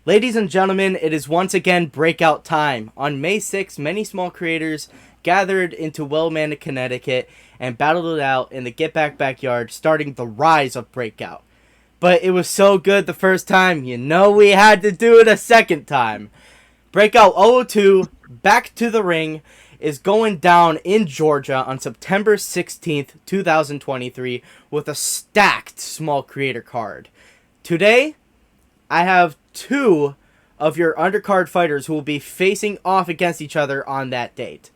Ladies and gentlemen, it is once again breakout time. On May 6th, many small creators gathered into Willimantic, Connecticut and battled it out in the Get Back backyard, starting the rise of Breakout. But it was so good the first time, we had to do it a second time. Breakout 002, Back to the Ring, is going down in Georgia on September 16th, 2023, with a stacked small creator card. Today, I have two of your undercard fighters who will be facing off against each other on that date.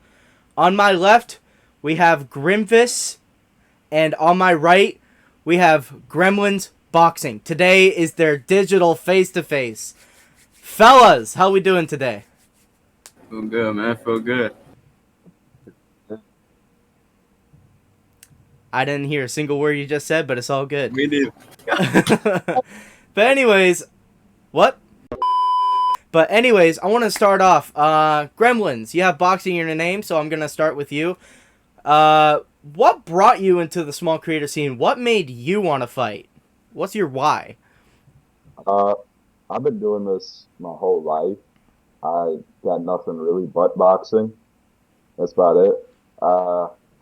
On my left, we have Grimvus, and on my right, we have Gremlins Boxing. Today is their digital face-to-face. Fellas, how we doing today? Feel good, man. Feel good. I didn't hear a single word you just said, but it's all good. Me neither. But anyways, what? But anyways, I want to start off. Gremlins, you have boxing in your name, so I'm going to start with you. What brought you into the small creator scene? What made you want to fight? What's your why? Uh, I've been doing this my whole life. I got nothing really but boxing. That's about it.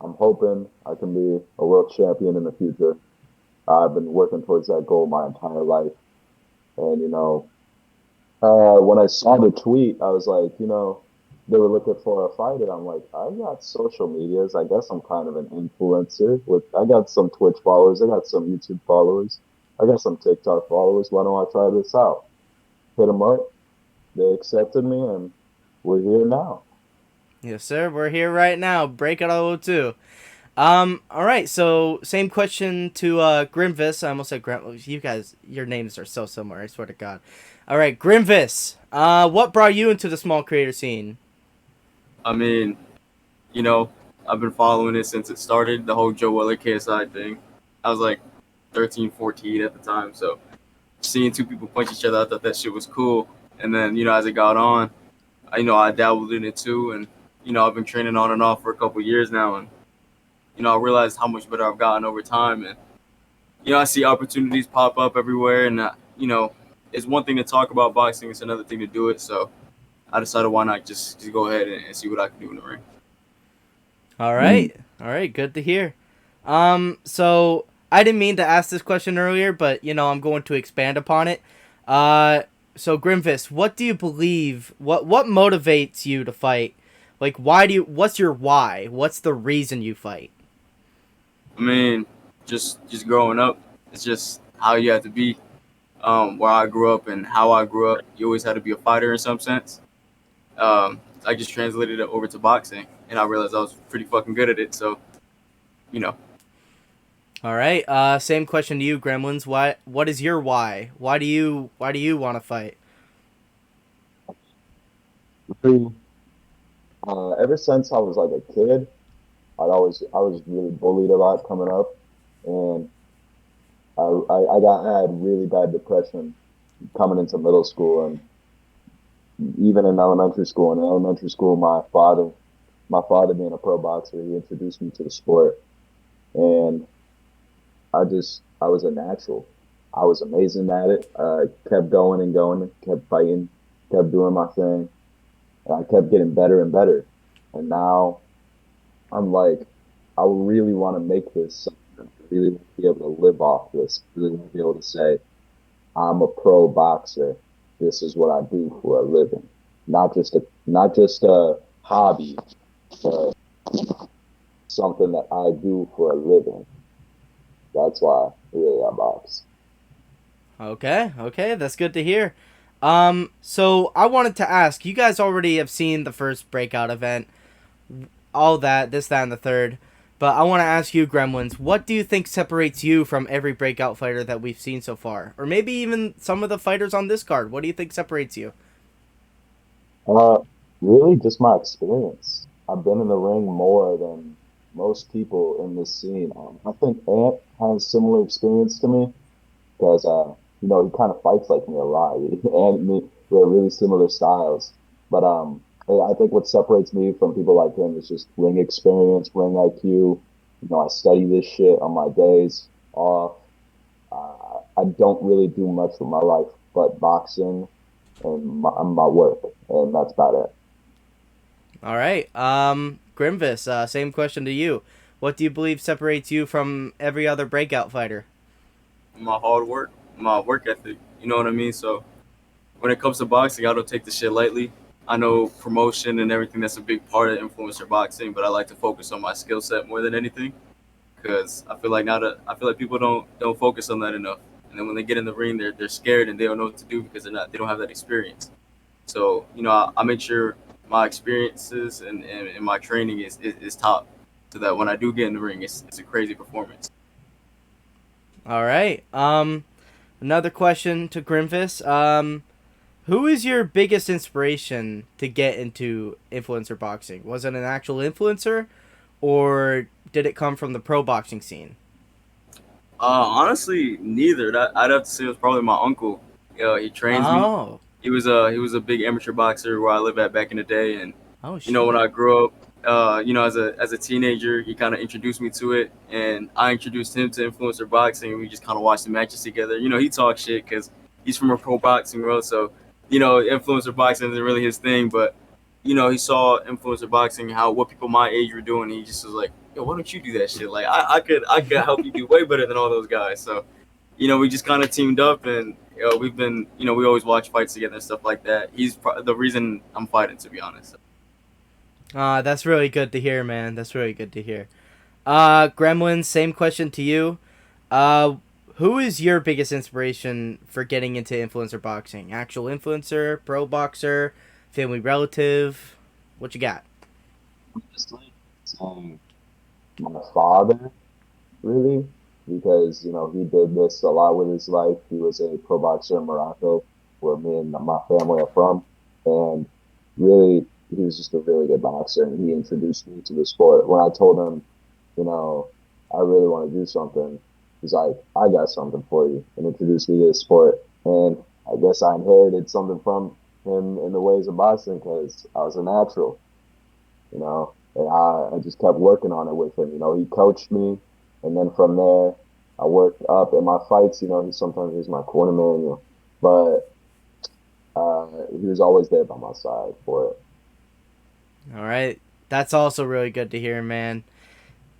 I'm hoping I can be a world champion in the future. I've been working towards that goal my entire life. And, when I saw the tweet, I was like, they were looking for a fighter. I'm like, I got social medias. I guess I'm kind of an influencer. I got some Twitch followers. I got some YouTube followers. I got some TikTok followers. Why don't I try this out? Hit them up. They accepted me, and we're here now. Yes, sir. We're here right now. Breakout 002. All right. So same question to Grimvis. I almost said Gremlins. You guys, your names are so similar. I swear to God. All right, Grimvis. What brought you into the small creator scene? I mean, I've been following it since it started, the whole Joe Weller KSI thing. I was like 13, 14 at the time, so seeing two people punch each other, I thought that shit was cool. And then, as it got on, I dabbled in it too, and, I've been training on and off for a couple years now, and, I realized how much better I've gotten over time, and, I see opportunities pop up everywhere, and, it's one thing to talk about boxing, it's another thing to do it, so I decided why not just go ahead and see what I can do in the ring. All right. All right. Good to hear. So I didn't mean to ask this question earlier, but I'm going to expand upon it. So Grimvis, what do you believe? What motivates you to fight? Like, what's your why? What's the reason you fight? I mean, just growing up, it's just how you have to be. Where I grew up and how I grew up, you always had to be a fighter in some sense. I just translated it over to boxing, and I realized I was pretty fucking good at it. So, All right. Same question to you, Gremlins. What is your why? Why do you want to fight? Ever since I was like a kid, I was really bullied a lot coming up, and I had really bad depression coming into middle school and even in elementary school. In elementary school, my father being a pro boxer, he introduced me to the sport, and I was a natural. I was amazing at it. I kept going and going, kept fighting, kept doing my thing, and I kept getting better and better. And now I'm like, I really want to make this something. I really want to be able to live off this. I really want to be able to say, I'm a pro boxer. This is what I do for a living. Not just a hobby, but something that I do for a living. That's why really I box. Okay, that's good to hear. So I wanted to ask, you guys already have seen the first breakout event, all that, this, that, and the third. But I want to ask you, Gremlins, what do you think separates you from every breakout fighter that we've seen so far? Or maybe even some of the fighters on this card. What do you think separates you? Uh, Really just my experience. I've been in the ring more than most people in this scene. I think Ant has similar experience to me because he kind of fights like me a lot. And me, we're really similar styles. But I think what separates me from people like him is just ring experience, ring IQ. I study this shit on my days off. I don't really do much with my life but boxing and my work, and that's about it. All right. Grimvus, same question to you. What do you believe separates you from every other breakout fighter? My hard work, my work ethic. You know what I mean? So when it comes to boxing, I don't take the shit lightly. I know promotion and everything that's a big part of influencer boxing, but I like to focus on my skill set more than anything because I feel like people don't focus on that enough. And then when they get in the ring, they're scared and they don't know what to do because they don't have that experience. So I make sure my experiences and my training is top, so that when I do get in the ring, it's a crazy performance. All right. Another question to Grimvus. Who is your biggest inspiration to get into influencer boxing? Was it an actual influencer, or did it come from the pro boxing scene? Honestly, neither. I'd have to say it was probably my uncle. He trains me. Oh. He was a big amateur boxer where I lived at back in the day, and Oh when shit. I grew up, as a teenager, he kind of introduced me to it, and I introduced him to influencer boxing. And we just kind of watched the matches together. He talks shit because he's from a pro boxing world, so influencer boxing isn't really his thing. But he saw influencer boxing, how what people my age were doing. And he just was like, "Yo, why don't you do that shit? Like, I could help you do way better than all those guys." So we just kind of teamed up, and we've been, we always watch fights together and stuff like that. He's the reason I'm fighting, to be honest. That's really good to hear, man. That's really good to hear. Gremlins, same question to you. Uh, who is your biggest inspiration for getting into influencer boxing? Actual influencer, pro boxer, family relative? What you got? Honestly, my father, really, because he did this a lot with his life. He was a pro boxer in Morocco, where me and my family are from, and really, he was just a really good boxer, and he introduced me to the sport. When I told him, I really want to do something, he's like, "I got something for you," and introduced me to the sport. And I guess I inherited something from him in the ways of boxing because I was a natural, and I just kept working on it with him. He coached me, and then from there, I worked up in my fights. He sometimes he's my cornerman, but he was always there by my side for it. All right. That's also really good to hear, man.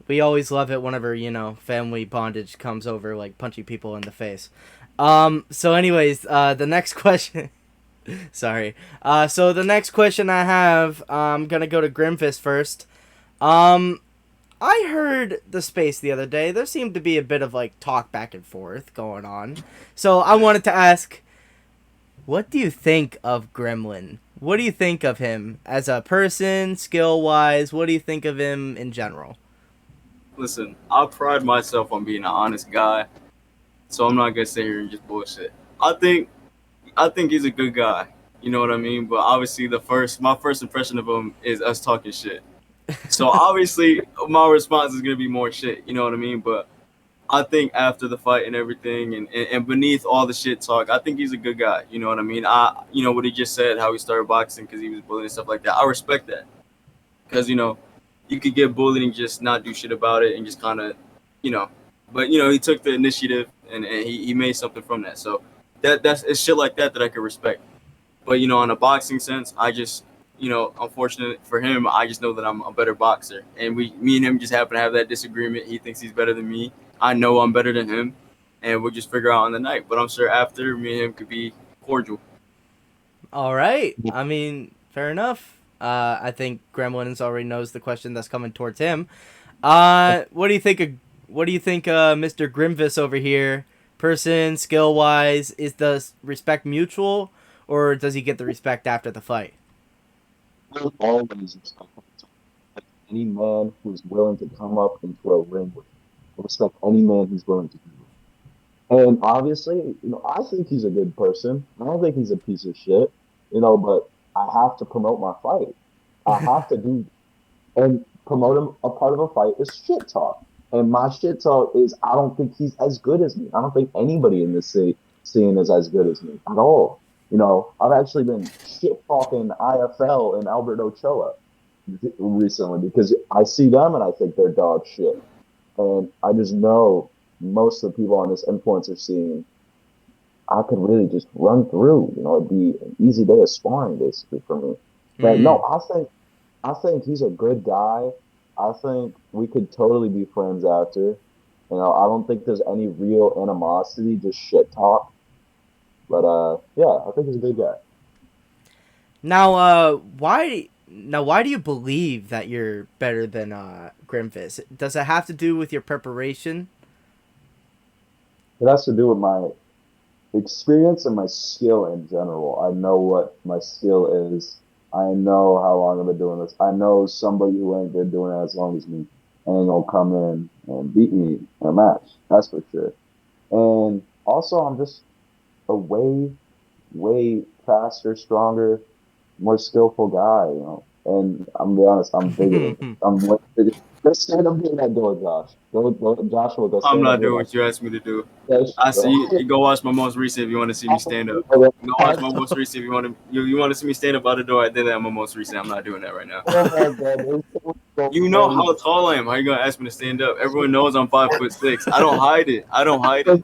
We always love it whenever, family bondage comes over, like punching people in the face. So anyways, the next question. Sorry. So the next question I have, I'm going to go to Grimfist first. Um, I heard the space the other day. There seemed to be a bit of, like, talk back and forth going on. So I wanted to ask, what do you think of Gremlin? What do you think of him as a person, skill-wise? What do you think of him in general? Listen, I pride myself on being an honest guy, so I'm not gonna sit here and just bullshit. I think I think he's a good guy. You know what I mean? But obviously, my first impression of him is us talking shit. So obviously, my response is gonna be more shit. You know what I mean? But I think after the fight and everything, and beneath all the shit talk, I think he's a good guy. You know what I mean? What he just said, how he started boxing because he was bullied and stuff like that. I respect that because you could get bullied and just not do shit about it and just kind of, you know. But he took the initiative and he made something from that. So that's it's shit like that I could respect. But on a boxing sense, I just unfortunate for him, I just know that I'm a better boxer, and me and him just happen to have that disagreement. He thinks he's better than me. I know I'm better than him, and we'll just figure out on the night. But I'm sure after, me and him could be cordial. All right. I mean, fair enough. I think Gremlins already knows the question that's coming towards him. What do you think of Mr. Grimvis over here? Person, skill wise, is the respect mutual, or does he get the respect after the fight? Will always respect any man who's willing to come up into a ring with him. I respect any man who's willing to do it. And obviously, I think he's a good person. I don't think he's a piece of shit, but I have to promote my fight. I have to do and promote him. A part of a fight is shit talk. And my shit talk is I don't think he's as good as me. I don't think anybody in this scene is as good as me at all. I've actually been shit talking IFL and Albert Ochoa recently because I see them and I think they're dog shit. And I just know most of the people on this influencer scene, I could really just run through. It'd be an easy day of sparring basically for me. But no, Mm. I think he's a good guy. I think we could totally be friends after. I don't think there's any real animosity, just shit talk. But yeah, I think he's a good guy. Now, why do you believe that you're better than Grimvus? Does it have to do with your preparation? It has to do with my experience and my skill in general. I know what my skill is. I know how long I've been doing this. I know somebody who ain't been doing it as long as me ain't gonna come in and beat me in a match. That's for sure. And also, I'm just a way faster, stronger, more skillful guy. And I'm gonna be honest, I'm bigger than him. I'm way bigger. Go stand up here in that door, Josh. Joshua, go I'm stand up not here in doing that what you asked me to do. I see door. you. Go watch my most recent if you want to see me stand up. Go watch my most recent if you want to see me stand up by the door. I did that in my most recent. I'm not doing that right now. Oh my god, it was so You know how crazy. tall I am. How you gonna ask me to stand up? Everyone knows I'm 5'6". I don't hide it. I don't hide it.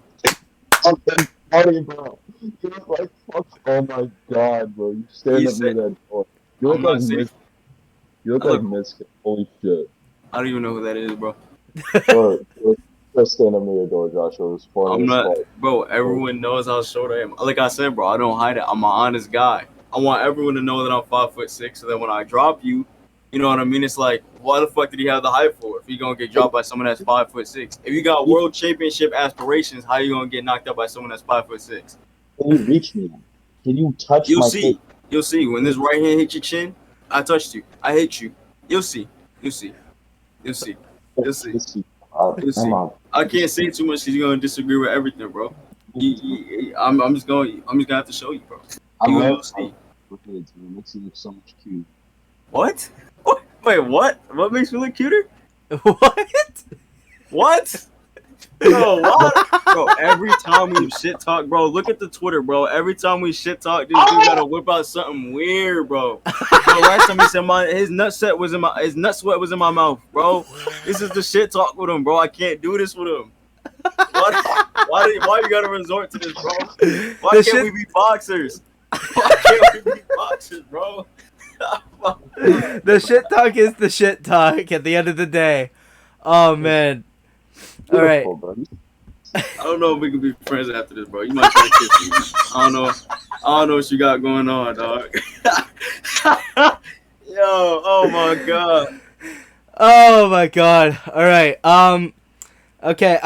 Fucking funny, bro. You look like fuck. Oh my god, bro. You stand You up near said that door. You look I'm like not safe. Miss. You look I like look. Miss. Holy shit. I don't even know who that is, bro. Just stand up near your door, Joshua. It was funny I'm as not, fuck. bro. Everyone knows how short I am. Like I said, bro, I don't hide it. I'm an honest guy. I want everyone to know that I'm 5'6", so that when I drop you, you know what I mean. It's like, why the fuck did he have the height for? If he gonna get dropped by someone that's 5'6", if you got You, world championship aspirations, how you gonna get knocked out by someone that's 5'6"? can you reach me? Can you touch You'll my face? see. You'll see. When this right hand hits your chin, I touched you. I hit you. You'll see. You'll see. You'll see. You'll see. You'll Come see. on. I can't say too much because you're gonna disagree with everything, bro. I'm just gonna have to show you, bro. I You'll love see. look at it, dude. It makes you look so much cute. What? What? Wait, what? What makes me look cuter? What? What? Bro, what? Bro, every time we shit talk, bro, look at the Twitter, bro. Every time we shit talk, this dude gotta whip out something weird, bro. Bro, last time he said his nut sweat was in my mouth, bro. This is the shit talk with him, bro. I can't do this with him. Why you gotta resort to this, bro? Why The can't shit we be boxers? Why can't we be boxers, bro? the shit talk is the shit talk at the end of the day. Oh man. All right. Beautiful, bro. I don't know if we can be friends after this, bro. You might try to kiss me. I don't know. I don't know what you got going on, dog. Yo, oh my god. Oh my god. All right. Okay.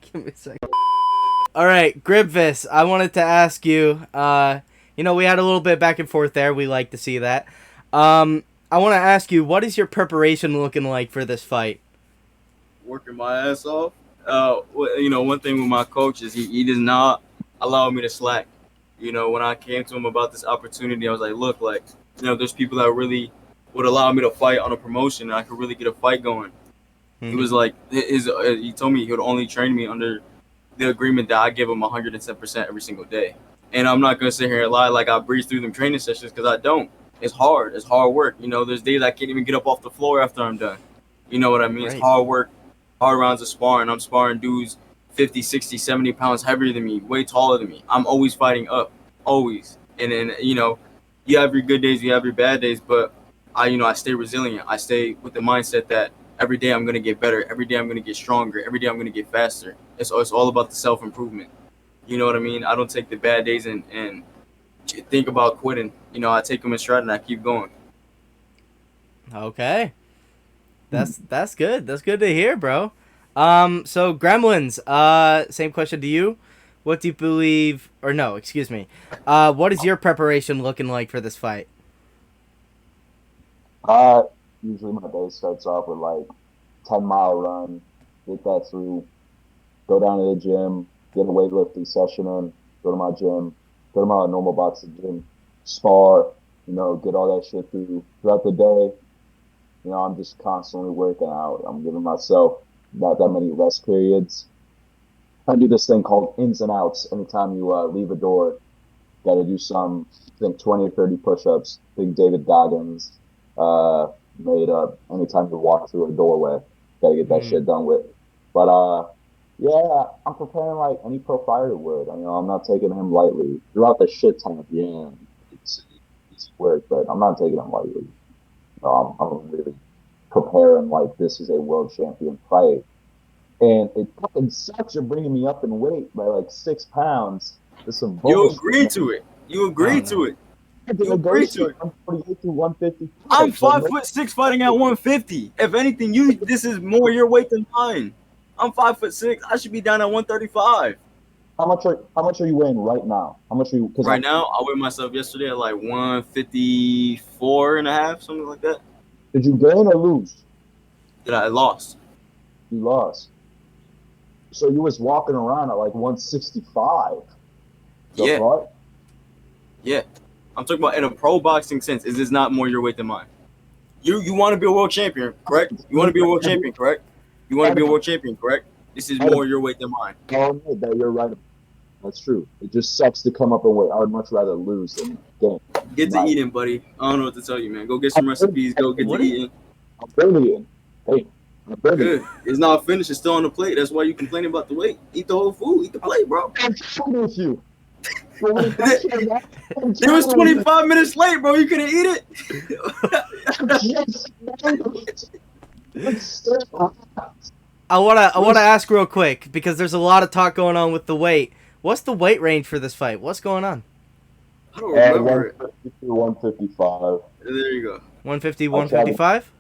Give me a second. All right, Grimvus. I wanted to ask you. We had a little bit back and forth there. We like to see that. I want to ask you, what is your preparation looking like for this fight? Working my ass off. One thing with my coach is he does not allow me to slack. When I came to him about this opportunity, I was like, look, like, there's people that really would allow me to fight on a promotion, and I could really get a fight going. He was like, he told me he would only train me under the agreement that I give him 110% every single day. And I'm not gonna sit here and lie like I breeze through them training sessions because I don't. It's hard. It's hard work. There's days I can't even get up off the floor after I'm done. You know what I mean? It's Right. hard work, hard rounds of sparring. I'm sparring dudes 50, 60, 70 pounds heavier than me, way taller than me. I'm always fighting up, always. And then, you have your good days, you have your bad days, but I stay resilient. I stay with the mindset that every day I'm gonna get better. Every day I'm gonna get stronger. Every day I'm gonna get faster. It's all about the self improvement. You know what I mean? I don't take the bad days and think about quitting. I take them in stride and I keep going. Okay. That's good. That's good to hear, bro. So Gremlins, same question to you. What do you believe, or no, excuse me. What is your preparation looking like for this fight? Usually my day starts off with like 10-mile run, get that through, go down to the gym, get a weightlifting session in, go to my gym, go to my normal boxing gym, spar, get all that shit through. Throughout the day, I'm just constantly working out. I'm giving myself not that many rest periods. I do this thing called ins and outs. Anytime you leave a door, got to do some, I think 20 or 30 push-ups. Big David Goggins made up. Anytime you walk through a doorway, got to get that Mm. shit done with. But Yeah, I'm preparing like any pro fighter would. I'm not taking him lightly. Throughout the shit ton of it's it's work, but I'm not taking him lightly. I'm really preparing like this is a world champion fight. And it fucking sucks you're bringing me up in weight by like 6 pounds. There's some You bullshit, agreed man. to it. You Oh, agreed to no. it. I had to You agreed to negotiate it. 148 to 155. I'm So 5'6", fighting at 150. If anything, this is more your weight than mine. I'm 5'6". I should be down at 135. how much are you weighing right now? How much are you? Because Right now, I weighed myself yesterday at like 154 and a half, something like that. did you gain or lose? That I lost. You lost. So you was walking around at like 165. The Yeah, fuck? yeah. I'm talking about in a pro boxing sense. Is this not more your weight than mine? You want to be a world champion, correct? You want to be a world champion, correct? You want to be a world champion, correct? This is more your weight than mine. Oh, no, that you're right. That's true. It just sucks to come up and wait. I would much rather lose than gain. Get to Right. eating, buddy. I don't know what to tell you, man. Go get some recipes. Go get What to are you- eating. I'm barely in. Hey, I'm barely Good. It's not finished. It's still on the plate. That's why you complaining about the weight. Eat the whole food. Eat the plate, bro. I'm talking with you. It was 25 minutes late, bro. You couldn't eat it. I wanna ask real quick because there's a lot of talk going on with the weight. What's the weight range for this fight? What's going on? I don't remember it. 150 to 155. There you go. 150, 155?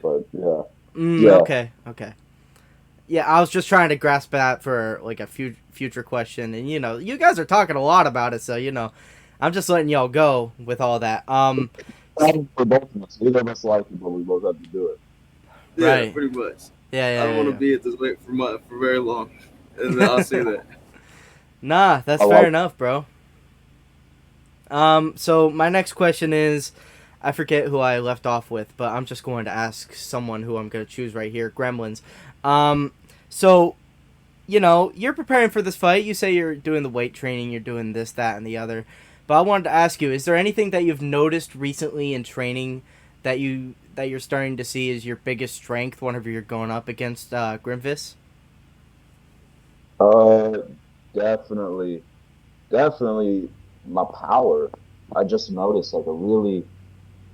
But yeah. Yeah. Okay. Yeah, I was just trying to grasp that for like a future question, and you guys are talking a lot about it, so I'm just letting y'all go with all that. For both of us. Neither of us like it, but we both have to do it. Yeah, Right. pretty much. Yeah. I don't want to be at this weight for very long. And I'll say that. Nah, that's I fair like- enough, bro. So my next question is, I forget who I left off with, but I'm just going to ask someone who I'm going to choose right here, Gremlins. So, you're preparing for this fight. You say you're doing the weight training, you're doing this, that, and the other. But I wanted to ask you, is there anything that you've noticed recently in training that you're starting to see as your biggest strength whenever you're going up against Grimvus? Definitely my power. I just noticed like a really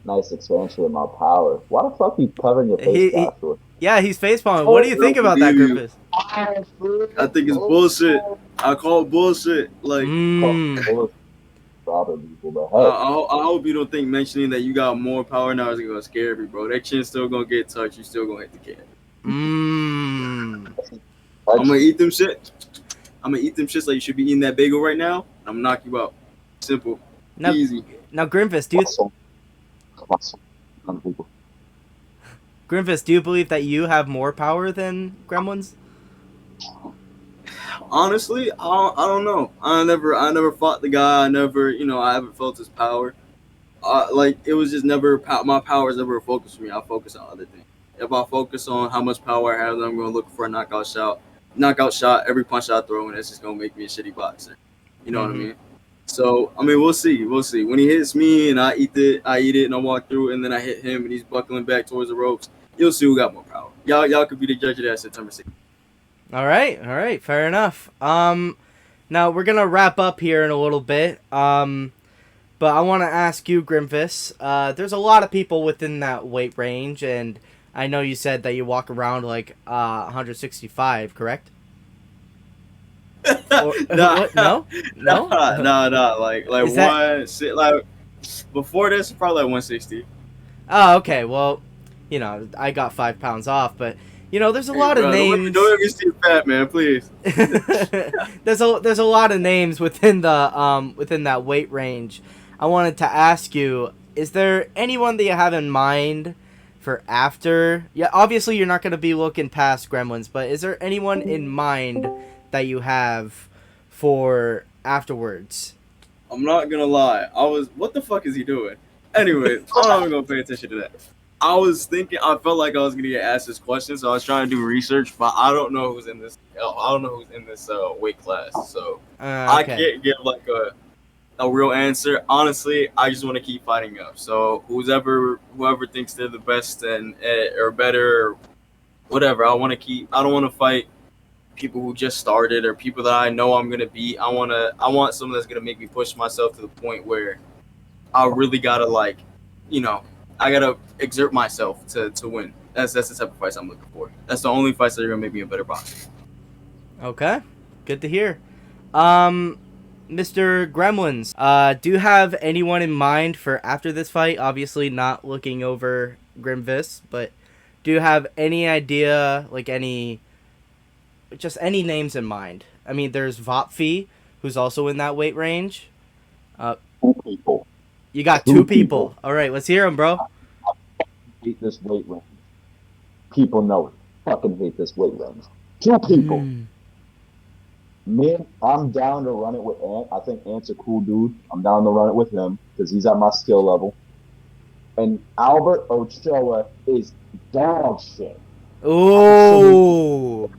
nice expansion in my power. Why the fuck are you covering your face, Joshua? Yeah, he's facepalming. What do you think about that, Grimvus? I think it's bullshit. I call it bullshit. Like, Robbing people, but I hope you don't think mentioning that you got more power now is gonna scare me, bro. That chin's still gonna get touched. You still gonna hit the kid. I'm gonna eat them shit. I'm gonna eat them shits like you should be eating that bagel right now. I'm gonna knock you out. Simple. Easy. Now, Grimvus, do you believe that you have more power than Gremlins? Honestly, I don't know. I never fought the guy. I haven't felt his power. Like it was just never my power is never a focus for me. I focus on other things. If I focus on how much power I have, then I'm gonna look for a knockout shot. Every punch I throw, and it's just gonna make me a shitty boxer. You know what I mean? So I mean, we'll see. When he hits me and I eat it, and I walk through, and then I hit him, and he's buckling back towards the ropes. You'll see who got more power. Y'all could be the judge of that September 6th. All right, fair enough. Now we're gonna wrap up here in a little bit. But I want to ask you, Grimvus. There's a lot of people within that weight range, and I know you said that you walk around like 165, correct? Nah. No. Nah. Like Is that- one sit like before this, probably like 160. Oh, okay. Well, I got 5 pounds off, but there's a lot of names. Don't let me see you fat, man, please. there's a lot of names within the within that weight range. I wanted to ask you, is there anyone that you have in mind for after? Yeah, obviously you're not going to be looking past Gremlins, but is there anyone in mind that you have for afterwards? I'm not gonna lie. What the fuck is he doing? Anyway, I'm not even gonna pay attention to that. I was thinking, I felt like I was gonna get asked this question, so I was trying to do research, but I don't know who's in this. I don't know who's in this weight class, so I can't give like a real answer. Honestly, I just want to keep fighting up. So whoever thinks they're the best and or better, or whatever. I don't want to fight people who just started or people that I know I'm gonna beat. I want someone that's gonna make me push myself to the point where I really gotta I gotta exert myself to win. That's the type of fights I'm looking for. That's the only fights that are gonna make me a better boxer. Okay, good to hear. Mr. Gremlins, do you have anyone in mind for after this fight? Obviously, not looking over Grimvus, but do you have any idea, just any names in mind? I mean, there's Vopfi, who's also in that weight range. 2 people. You got 2 people. All right, let's hear them, bro. Hate this weight range. People know it. Fucking hate this weight range. 2 people. Man, I'm down to run it with Ant. I think Ant's a cool dude. I'm down to run it with him because he's at my skill level. And Albert Ochoa is dog shit. Ooh.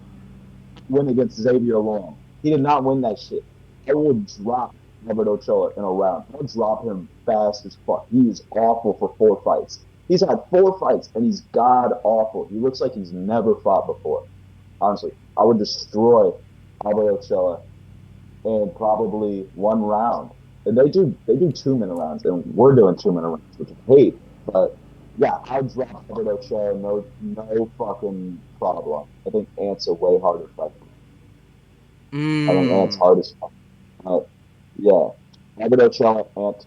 Win against Xavier Long. He did not win that shit. I would drop Albert Ochoa in a round. I would drop him fast as fuck. He is awful for 4 fights. He's had 4 fights and he's god awful. He looks like he's never fought before. Honestly, I would destroy Albert Ochoa in probably 1 round. And they do 2-minute rounds, and we're doing 2-minute rounds, which I hate. But yeah, I'd drop Albert Ochoa, no fucking problem. I think Ant's a way harder fighter. I think Ant's hard as fuck. Yeah, Albert Ochoa, Ant.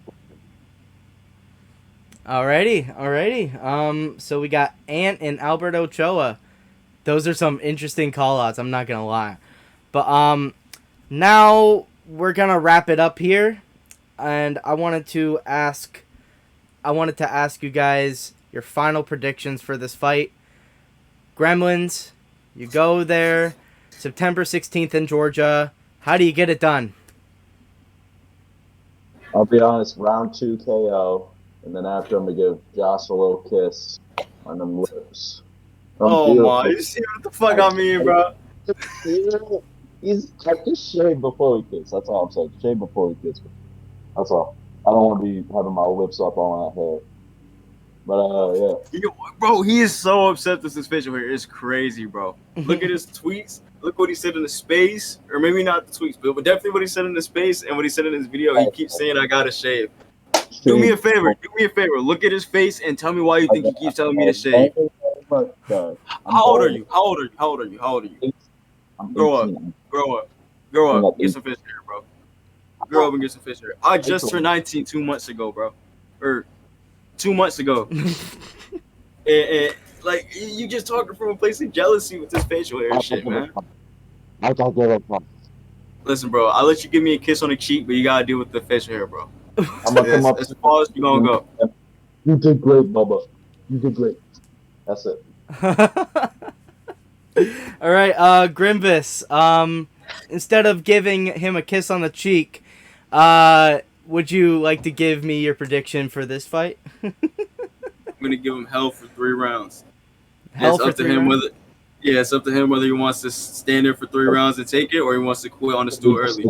Alrighty. So we got Ant and Albert Ochoa. Those are some interesting call-outs, I'm not gonna lie. But now we're gonna wrap it up here, and I wanted to ask you guys your final predictions for this fight. Gremlins, you go there September 16th in Georgia. How do you get it done? I'll be honest, round 2 KO, and then after I'm gonna give Josh a little kiss on them lips. Oh my! You see what the fuck I mean, bro? He's like, just shave before we kiss. That's all I'm saying. Shave before we kiss. That's all. I don't want to be having my lips up on my hair. But yeah. Bro, he is so upset with his facial hair. It's crazy, bro. Look at his tweets. Look what he said in the space, or maybe not the tweets, but definitely what he said in the space and what he said in his video. He keeps saying, "I gotta shave." Do me a favor. Look at his face and tell me why you think he keeps telling me to shave. How old are you? I'm Grow up. 18. Grow up. Get some fish hair, bro. Grow up and get some fish hair. I just turned 19 2 months ago, bro. Or 2 months ago. and like, you just talking from a place of jealousy with this facial hair and shit, man. Listen, bro, I'll let you give me a kiss on the cheek, but you gotta deal with the facial hair, bro. I'm gonna come up. As far as you gonna go. You did great, Bubba. You did great. That's it. All right, Grimvus. Instead of giving him a kiss on the cheek, would you like to give me your prediction for this fight? I'm gonna give him hell for 3 rounds. It's up to him whether he wants to stand there for 3 rounds and take it, or he wants to quit on the stool early.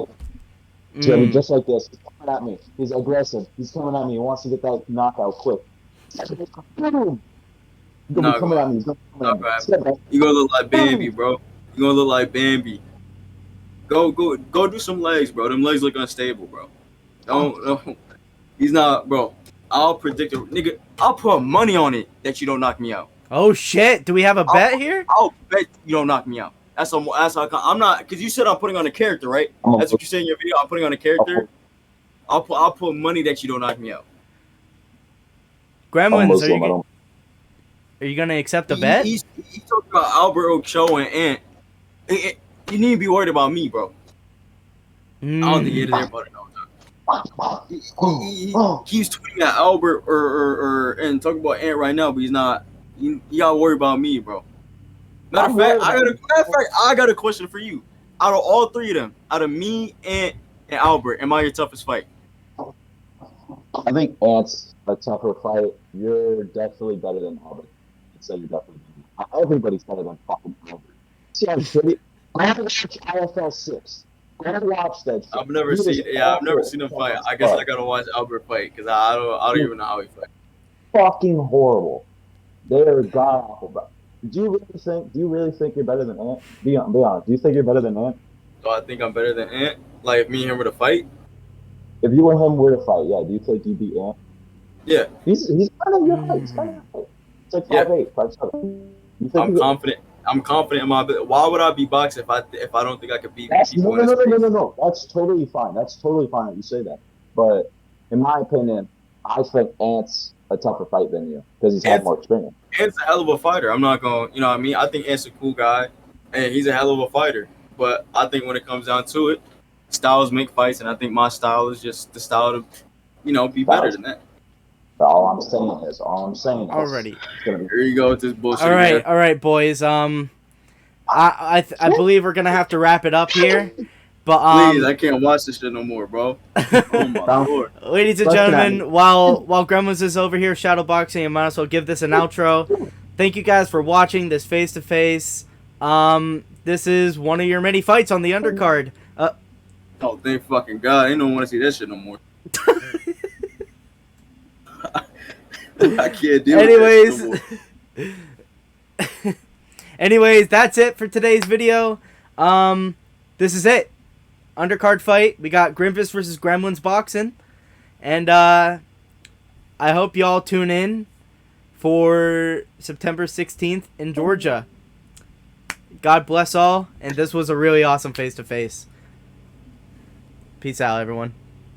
Jimmy, just like this. He's coming at me. He's aggressive. He's coming at me. He wants to get that knockout quick. You're gonna be coming at me. You're gonna look like Bambi, bro. You're gonna look like Bambi. Go do some legs, bro. Them legs look unstable, bro. Don't. He's not, bro. I'll predict it, nigga. I'll put money on it that you don't knock me out. Oh shit! Do we have a bet here? I'll bet you don't knock me out. That's how I'm not, because you said I'm putting on a character, right? That's what you said in your video. I'm putting on a character. I'll put money that you don't knock me out. Gremlins, are you gonna accept the bet? He's talking about Albert Ochoa and Ant. You need to be worried about me, bro. I don't think it is everybody knows that. He keeps tweeting at Albert and talking about Ant right now, but he's not. You gotta worry about me, bro. Matter of fact, I got a question for you. Out of all 3 of them, out of me, Ant, and Albert, am I your toughest fight? I think Ant's a tougher fight. You're definitely better than Albert. I'd say you're definitely better. Everybody's better than fucking Albert. See how shitty? Go ahead and watch IFL 6. Go ahead and watch that shit. I've never seen him fight. I guess I gotta watch Albert fight because I don't even know how he fights. Fucking horrible. They're god awful, bro. Do you really think you're better than Ant? Be honest. Do you think you're better than Ant? So I think I'm better than Ant. Like if me and him were to fight. If you and him were to fight, yeah, do you think you'd beat Ant? Yeah, He's kind of your height. He's kind of your height. It's like Yeah. 5'8", 5'7". You think I'm you- confident. I'm confident in my ability. Why would I be boxing if I don't think I could beat That's people no, in no, this no, no, space? no, no. That's totally fine. That's totally fine that you say that. But in my opinion, I think Ant's a tougher fight than you because he's had Ant's- more experience. Ant's a hell of a fighter. I'm not going, you know what I mean? I think Ant's a cool guy, and he's a hell of a fighter. But I think when it comes down to it, styles make fights, and I think my style is just the style to, be better than that. All I'm saying is, Alrighty. it's gonna be Here you go with this bullshit. All right, boys. I believe we're gonna have to wrap it up here. But Please, I can't watch this shit no more, bro. Oh my lord. ladies and Let's get gentlemen, while Gremlins is over here shadow boxing, I might as well give this an outro. Thank you guys for watching this face to face. This is one of your many fights on the undercard. Oh, thank fucking God. I don't want to see that shit no more. I can't deal Anyways, with this no more. anyways, that's it for today's video. This is it. Undercard fight. We got Grimvus versus Gremlins boxing. And I hope y'all tune in for September 16th in Georgia. God bless all. And this was a really awesome face-to-face. Peace out, everyone.